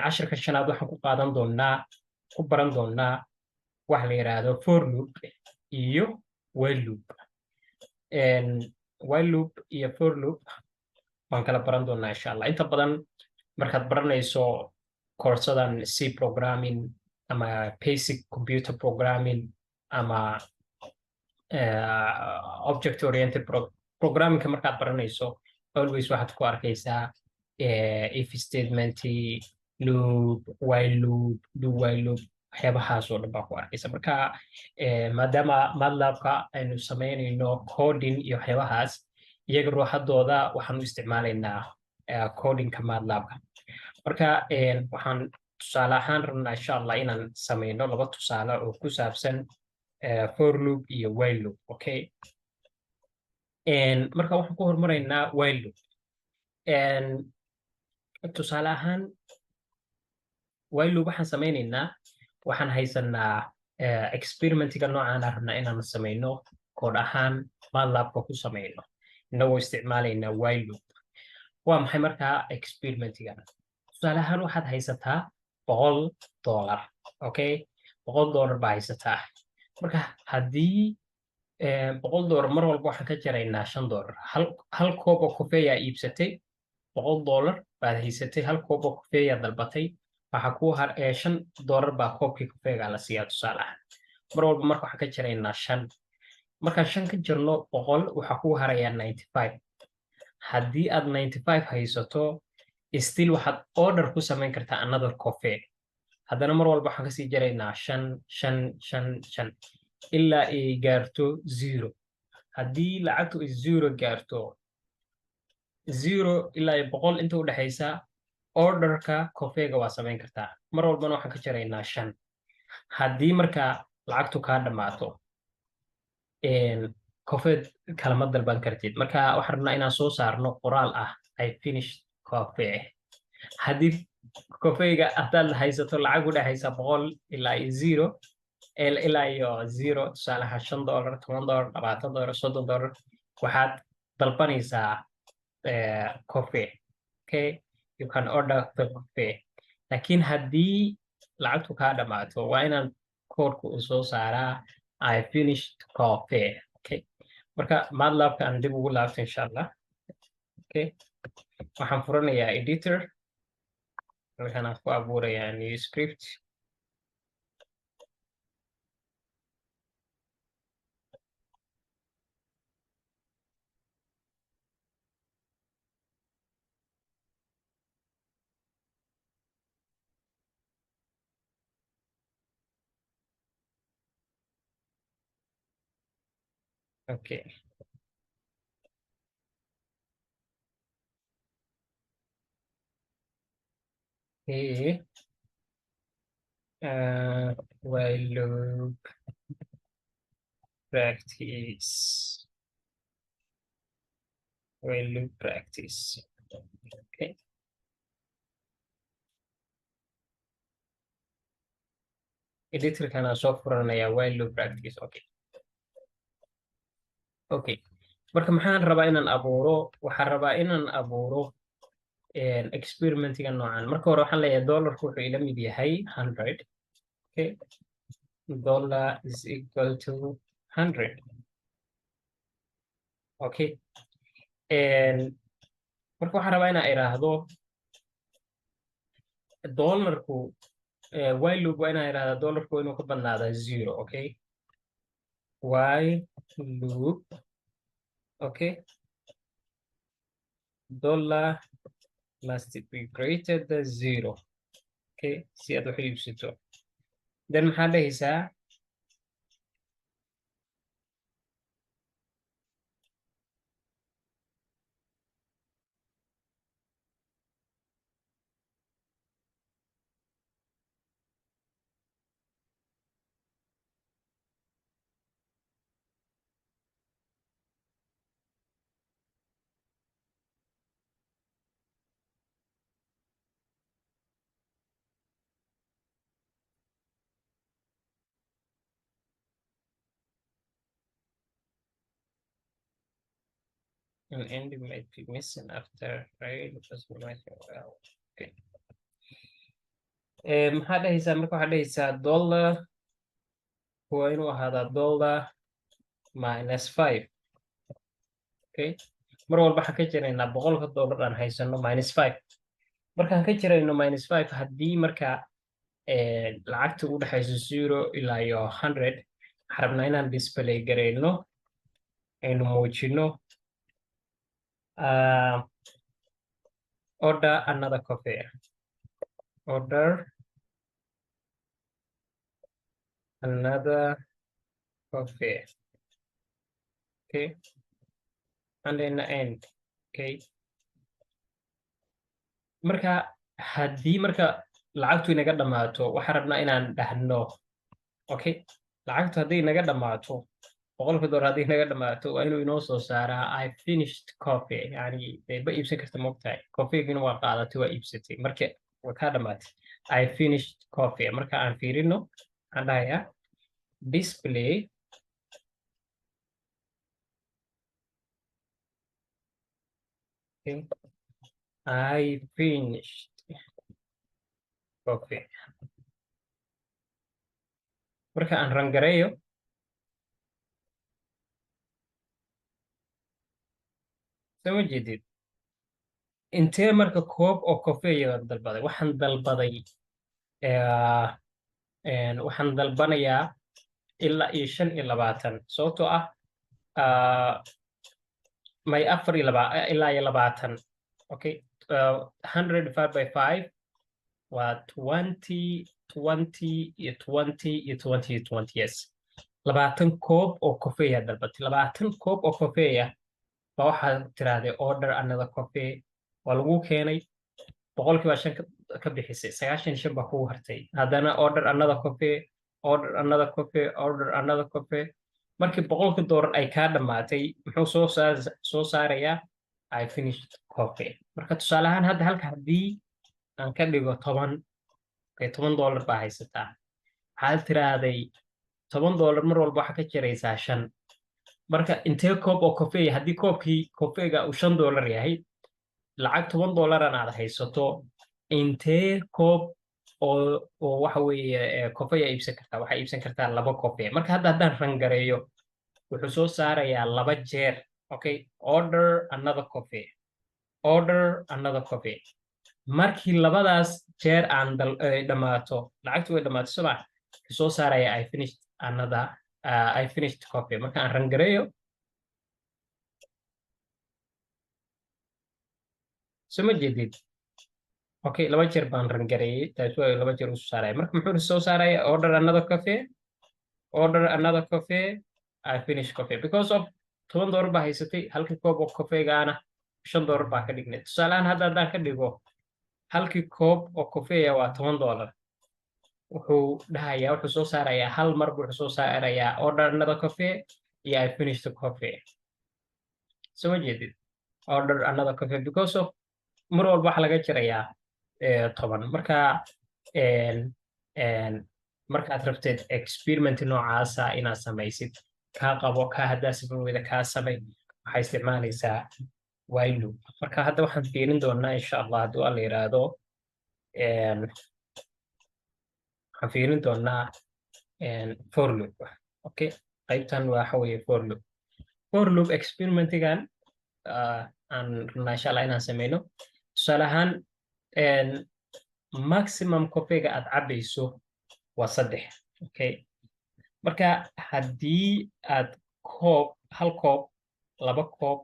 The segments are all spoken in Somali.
casharka shanaad waxaan ku baran doonaa wax la yiraahdo for loop iyo while loop. While loop iyo for loop waan kala baran doonaa insha Allah. Inta badan markaad baranayso koorsaddan C programming ama basic computer programming ama object oriented programming markaad baranayso always waxaad ku arkaysaa if statement, loop, while loop, do while loop, waxyaabahaas oo dhan baa ku arkaysa. Marka maadaama MATLAB-ka aynu samaynayno coding iyo waxyaabahaas, iyaga ruuxadooda waxaan u isticmaalaynaa codingka MATLAB-ka. Marka waxaan tusaale ahaan rabnaa insha Allah inaan samayno laba tusaale oo ku saabsan for loop iyo while loop. Okay, marka waxaan ku hormaraynaa while loop. Tusaale ahaan while loop waxaan samaynaynaa, waxaan haysanaa experimentiga noocaan rabnaa inaan samayno kood ahaan MATLAB-ka ku samayno inagoo isticmaalaynaa while loop. waa maxay markaa experimentiga? Tusaale ahaan waxaad haysataa $100. Okay, $100 baa haysataa. Marka haddii $100 mar walba waxaan ka jaraynaa $5. hal koob oo kofeeyaa iibsatay, $100 baad haysatay, hal koob oo kofeeyaa dalbatay, waxaa kuu $5 baa koobkii kofeegaa la siiyaa tusaale ahaan. mar walba marka waxaan ka jaraynaa 5. markaan 5 ka jarno 100 waxaa kuu harayaa 95. haddii aad 95 haysato still waxaad order ku samayn kartaa another coffee. haddana mar walba waxaan kasii jaraynaa 5 ilaa ay gaarto 0. haddii lacagtu ay 0 gaarto 0 ilaa 100 inta u dhaxaysa orderka coffeega waa samayn kartaa. mar walbana waxaan ka jaraynaa 5. haddii marka lacagtu kaa dhammaato coffee kalama dalban kartid. marka waxaan rabnaa inaan soo saarno qoraal ah I finished coffee. haddii coffeega hadaad haysato lacag u dhaxaysa 100 ilaa 0 tusaale ahaan $5, $10, $20, $30, waxaad dalbanaysaa coffee. Okay, you can order the coffee. laakiin haddii lacagtu kaa dhammaato waa inaan koodku u soo saaraa I finished coffee. Okay, marka MATLAB-ka aan dib ugu laabto insha Allah. Okay, waxaan furanayaa editor, waxaan ku abuurayaa new script. Okay, here while loop practice. Okay, editor kana soo furanayaa while loop practice. Okay, marka maxaan rabaa inaan abuuro? waxaan rabaa inaan abuuro experimentiga noocan. marka hore waxaan leeyahay dollarku wuxuu ila mid yahay 100. Okay, dollar is equal to 100. Okay, marka waxaan rabaa inaan iraahdo dollarku while loop waa inaan iraahdo dollarku inuu ka badnaada 0. Okay, while loop. Okay, dollar must be greater than 0. Okay, si aad wax iibsato. then maxaa dhahaysaa an ending might be missing after right because we might well. Okay, maxaa dhahaysaa marka waxaa dhahaysaa dollar waa inuu ahaadaa dollar -5. Okay, mar walba waxaan ka jiraynaa boqolka dollar aan haysano -5. markaan ka jirayno -5 haddii marka lacagta u dhexayso 0 ilaa iyo 100 waxaan rabnaa inaan display garayno aynu muujino order another coffee. Order another coffee. Okay, and then end. Okay, marka haddii marka lacagtu inaga dhammaato waxaan rabnaa inaan dhahno okay, lacagtu haddii inaga dhammaato boqolka dollar haddii inaga dhammaato waa inuu inoo soo saaraa I finished coffee. Yani ba iibsan karta moogtahay coffeegina waa qaadatay waa iibsatay marka waa kaa dhammaatay I finished coffee. marka aan fiirino waxaan dhahayaa display okay, I finished coffee. marka aan rangareeyo sama jeedid intee marka koob oo kofeeya dalbaday waxaan dalbaday waxaan dalbanayaa ilaa iyo 25 sababtoo ah may 4 ilaa iyo 20. okay, 100 divided by 5 waa 20 20 iyo 20 iyo 20 iyo 20. Yes, 20 koob oo kofeeya dalbatay 20 koob oo kofeeya ba waxaad tiraahday order another coffee. waa lagu keenay boqolkiiba 5 ka bixisay 95 baa kugu hartay haddana order another coffee, order another coffee, order another coffee. markii boqolka dollar ay kaa dhammaatay muxuu soo saarayaa I finished coffee. marka tusaale ahaan hadda halka haddii aan ka dhigo 10 okay, $10 baa haysataa waxaad tiraahday $10 mar walba waxaa ka jiraysaa 5. marka intee koob oo kofeeya haddii koobkii kofeega uu $5 yahay lacag $10 aad haysato intee koob oo waxa weeye kofeeya iibsan kartaa waxaa iibsan kartaa 2 kofeeya. marka hadda haddaan rangareeyo wuxuu soo saarayaa 2 jeer. okay, order another coffee, order another coffee. markii labadaas jeer aan dhammaato lacagtu way dhammaato soo maa wuxuu soo saarayaa I finished another I finished coffee. marka aan rangareeyo soo ma jeedid okay, 2 jeer baan rangareeyay taas waa 2 jeer u soo saaraya. marka muxuu soo saaraya order another coffee, order another coffee, I finish coffee because of $10 baa haysatay halkii koob oo kofeegaana $5 baa ka dhignay. tusaalehaan hadda haddaan ka dhigo halkii koob oo kofeeya waa $10 wuxuu dhahayaa wuxuu soo saarayaa hal mar buu soo saarayaa order another coffee iyo I finished the coffee. soo ma jeedid order another coffee because of mar walba waxa laga jirayaa 10. marka markaad rabteed experiment noocaasa inaad samaysid kaa qabo kaa haddaa sifaweyda kaa samay waxaa isticmaalaysaa while loop. marka hadda waxaan fiirin doonaa insha allah hadduu alla yiraahdo waxaan fiirin doonaa for loop. okay, qaybtan waxa weeye for loop experimentigan aan rabnaa insha allah inaan sameyno. tusaale ahaan maximum kofeega aad cabayso waa 3. okay, marka haddii aad hal koob 2 koob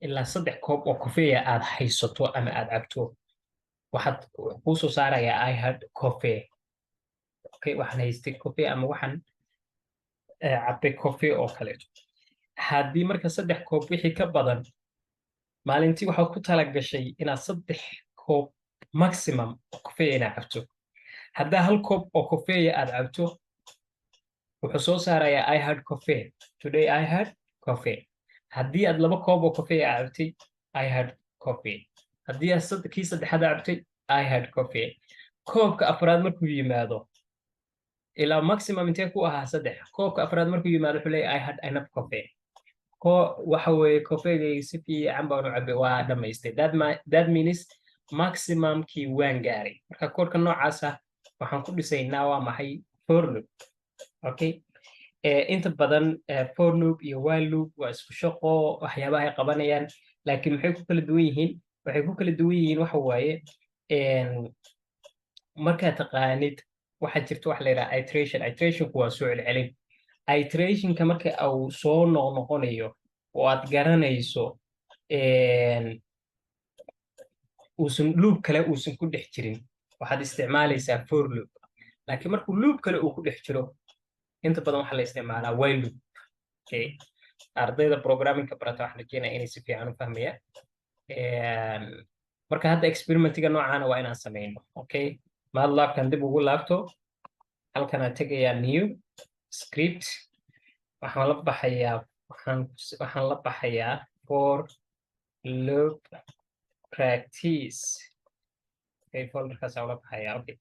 ilaa 3 koob oo kofeeya aad haysato ama aad cabto waxaad kuu soo saarayaa I had coffee. okay, waxaan haystay coffee ama waxaan cabay coffee oo kaleeto. haddii marka 3 koob wixii ka badan maalintii waxaad ku tala gashay inaad 3 koob maximum oo kofeeya inaad cabto. haddaa hal koob oo kofeeya aad cabto wuxuu soo saarayaa I had coffee today, I had coffee. haddii aad 2 koob oo kofeeya aad cabtay I had coffee. haddii aad kii saddexaad cabtay I had coffee. koobka afraad markuu yimaado ilaa maximum intee ku ahaa 3 koobka afraad markuu yimaado wuxuu leeyahay I had enough coffee. waxa weeye kofeegay si fiican baan u cabay waa dhamaystay. that means maximumkii waan gaaray. marka koodka noocaasa waxaan ku dhisaynaa waa maxay for loop. Okay, inta badan for loop iyo while loop waa isku shaqo waxyaabaha ay qabanayaan, laakiin maxay ku kala duwan yihiin? waxay ku kala duwan yihiin waxa waaye markaad taqaanid waxaa jirta wax la yidhaha iterationku waa soo celcelin. Iterationka marka uu soo noqnoqonayo oo aad garanayso uusan loop kale uusan ku dhex jirin, waxaad isticmaalaysaa for loop. laakiin markuu loop kale uu ku dhex jiro, inta badan waxaa la isticmaalaa while loop. Okay, ardayda programmingka barata waxaan rajeynayaa inay si fiican u fahmayaan. marka hadda experimentiga noocaana waa inaan samayno. Okay, MATLABkan dib ugu laabto, halkan aan tegayaa new script, waxaan la baxayaa for loop practice. Okay, folderkaas aan la baxayaa. Okay,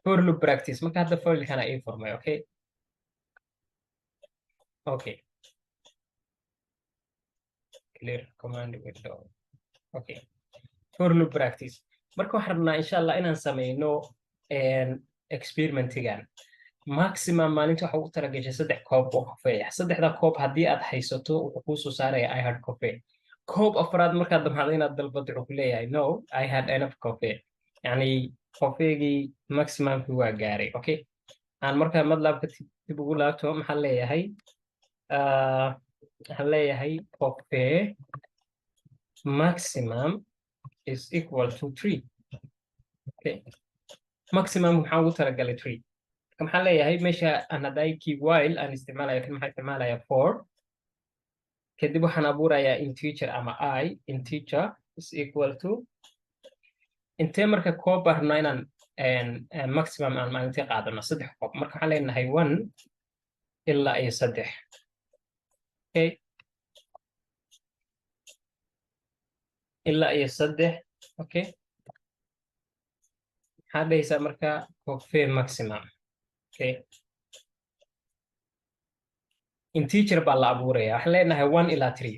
for loop practice. marka hadda folderkana ii furmay. Okay, okay, clear command window. Okay, for loop practice. marka waxaan rabnaa insha Allah inaan samayno experimentigan. maximum maalinta waxa ugu talagashay 3 koob oo kafee ah. 3da koob haddii aad haysato wuxuu kuu soo saaraya I had coffee. koob afraad markaad damacdo inaad dalbato wuxuu ku leeyahay no, I had enough coffee. yani kofeegii maximumkii waa gaaray. Okay, aan markaa MATLABka dib ugu laabto, maxaan leeyahay coffee maximum is equal to 3. Okay, maximum waxaan ugu talagalay 3. maxaan leeyahay meesha aan hadday key while aan isticmaalayo, kan maxaa isticmaalaya for, kadib waxaan abuurayaa integer ama integer is equal to intee marka koob baan rabnaa inaan maximum aan maalintii qaadano 3 koob. marka waxaan leenahay 1 ilaa iyo 3. Okay, ilaa iyo 3. Okay, maxaa dhahaysaa marka coffee maximum. Okay, integer baa la abuuraya, waxaan leenahay 1 ilaa 3.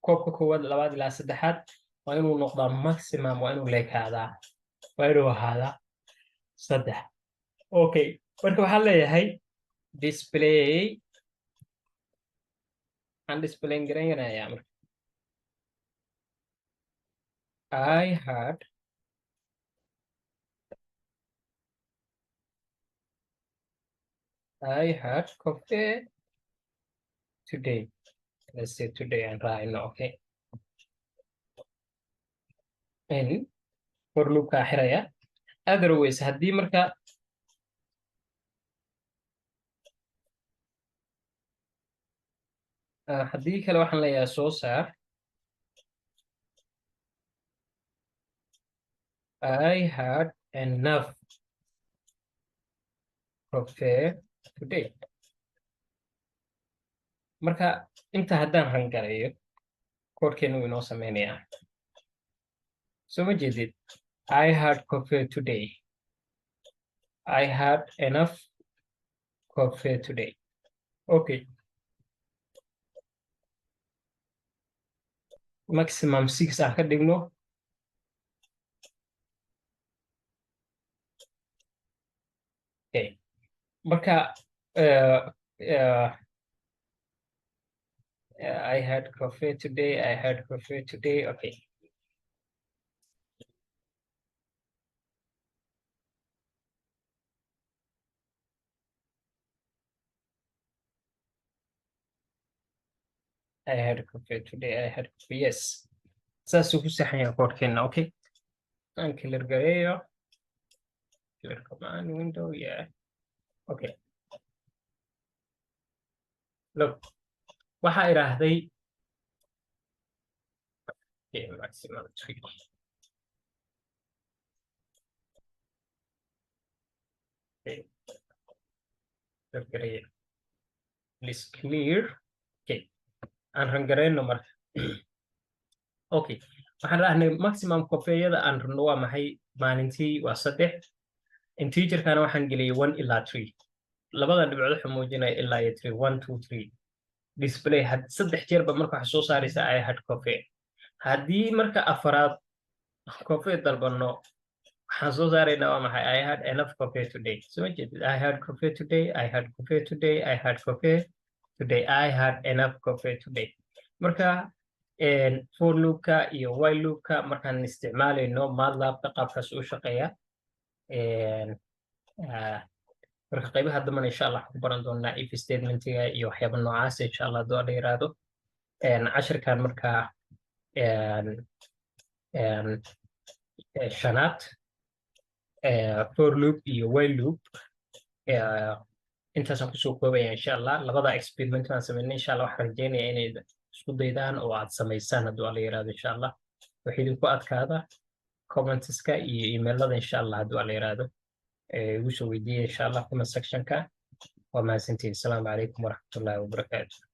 koobka koowaad, labaad ilaa 3aad waa inuu noqdaa maximum, waa inuu leekaadaa, waa inuu ahaadaa 3. Okay, marka waxaan leeyahay display, aan display garanayaa marka I had coffee today. Let's say today and right now. Okay, and for loop ka xiraya. Otherwise haddii marka haddii kale waxaan leeyahay soo saar I had enough coffee today. marka inta haddaan rangareeyo koodkeenu inoo sameynayaa. soo ma jeedid? I had coffee today. I had enough coffee today. Okay, maximum 6 aan ka dhigno. Okay, marka I had coffee today. I had coffee today. Okay, I had coffee today. I had coffee. Yes, saasuu ku saxan yahay koodkeena. Okay, aan clear gareeyo, clear command window. Yeah, okay, look, waxaa idhaahday maximum 3. Okay, please clear. Okay, aan rangareyno marka. Okay, waxaan rahnay maximum kofeeyada aan rabno waa maxay maalintii waa 3. integerkana waxaan geliyay 1 ilaa 3. labada dhibcood waxaa muujinaya ilaa iyo 3. 1 2 3. display 3 jeerba marka waxaa soo saaraysa I had coffee. haddii marka afraad coffee dalbano, waxaan soo saaraynaa waa maxay? I had enough coffee today. Soo jeedid, I had coffee today, I had coffee today, I had coffee today, I had enough coffee today. Marka for loopka iyo while loopka markaan isticmaalayno MATLAB-ka qaabkaas u shaqeeya. Marka qaybaha dambana insha Allah ku baran doonaa if statementiga iyo waxyaabo noocaas insha Allah doo la yiraahdo. Casharkan marka shanaad for loop iyo while loop intaasaan kusoo koobaya insha Allah. Labada experiment aan sameynay insha Allah waxaan rajeynayaa inay isku daydaan oo aad samaysaan hadduu la yiraahdo insha Allah. Wixii idinku adkaada comments-ka iyo emailada insha Allah hadduu la yiraahdo igu soo weydiiya insha Allah comment section-ka. Waa mahadsantihiin. Asalaamu calaykum waraxmatullaahi wabarakaatuh.